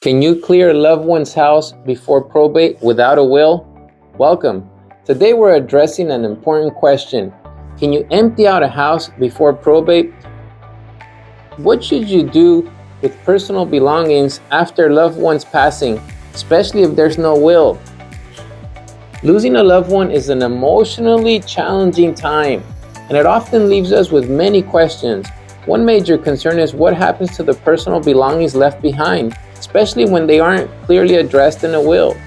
Can you clear a loved one's house before probate without a will? Welcome. Today we're addressing an important question. Can you empty out a house before probate? What should you do with personal belongings after a loved one's passing, especially if there's no will? Losing a loved one is an emotionally challenging time, and it often leaves us with many questions. One major concern is what happens to the personal belongings left behind, especially when they aren't clearly addressed in a will.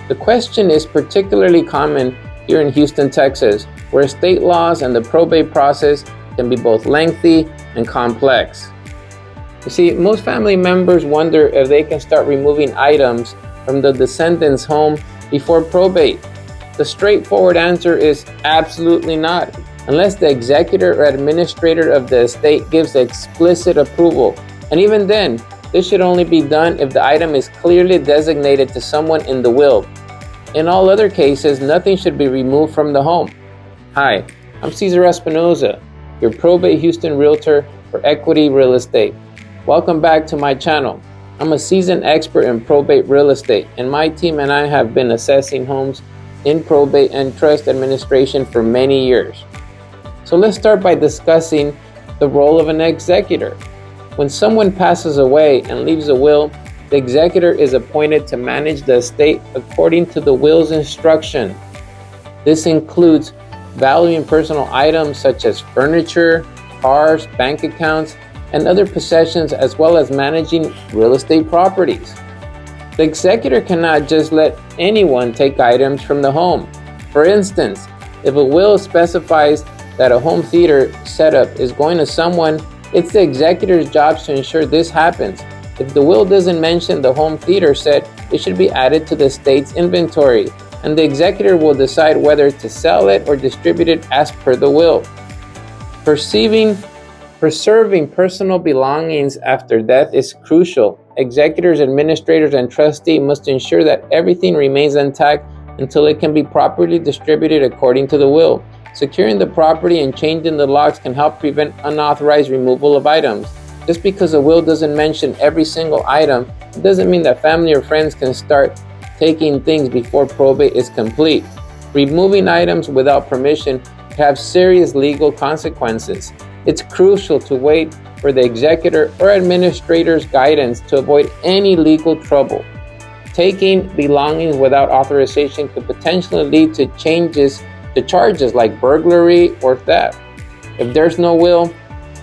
The question is particularly common here in Houston, Texas, where state laws and the probate process can be both lengthy and complex. You see, most family members wonder if they can start removing items from the descendant's home before probate. The straightforward answer is absolutely not, unless the executor or administrator of the estate gives explicit approval. And even then, this should only be done if the item is clearly designated to someone in the will. In all other cases, nothing should be removed from the home. Hi, I'm Cesar Espinoza, your probate Houston realtor for Equity Real Estate. Welcome back to my channel. I'm a seasoned expert in probate real estate, and my team and I have been assessing homes in probate and trust administration for many years. So let's start by discussing the role of an executor. When someone passes away and leaves a will, the executor is appointed to manage the estate according to the will's instruction. This includes valuing personal items such as furniture, cars, bank accounts, and other possessions, as well as managing real estate properties. The executor cannot just let anyone take items from the home. For instance, if a will specifies that a home theater setup is going to someone, it's the executor's job to ensure this happens. If the will doesn't mention the home theater set, it should be added to the estate's inventory, and the executor will decide whether to sell it or distribute it as per the will. Preserving personal belongings after death is crucial. Executors, administrators, and trustees must ensure that everything remains intact until it can be properly distributed according to the will. Securing the property and changing the locks can help prevent unauthorized removal of items. Just because a will doesn't mention every single item, it doesn't mean that family or friends can start taking things before probate is complete. Removing items without permission can have serious legal consequences. It's crucial to wait for the executor or administrator's guidance to avoid any legal trouble. Taking belongings without authorization could potentially lead to charges like burglary or theft. If there's no will,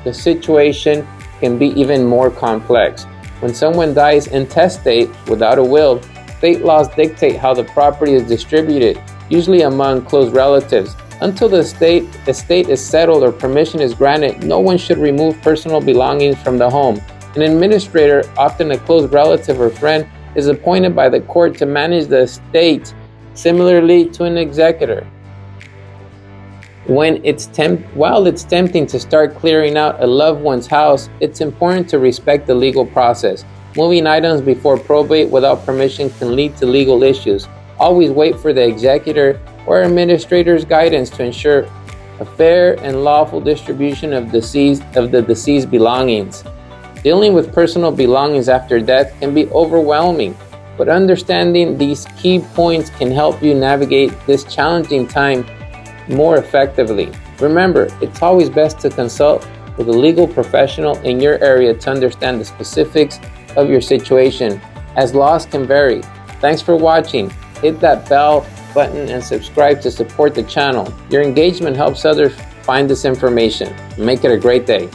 the situation can be even more complex. When someone dies intestate without a will, state laws dictate how the property is distributed, usually among close relatives. Until the estate is settled or permission is granted, no one should remove personal belongings from the home. An administrator, often a close relative or friend, is appointed by the court to manage the estate, similarly to an executor. While it's tempting to start clearing out a loved one's house, it's important to respect the legal process. Moving items before probate without permission can lead to legal issues. Always wait for the executor or administrator's guidance to ensure a fair and lawful distribution of the deceased belongings. Dealing with personal belongings after death can be overwhelming, but understanding these key points can help you navigate this challenging time more effectively. Remember, it's always best to consult with a legal professional in your area to understand the specifics of your situation, as laws can vary. Thanks for watching. Hit that bell button and subscribe to support the channel. Your engagement helps others find this information. Make it a great day.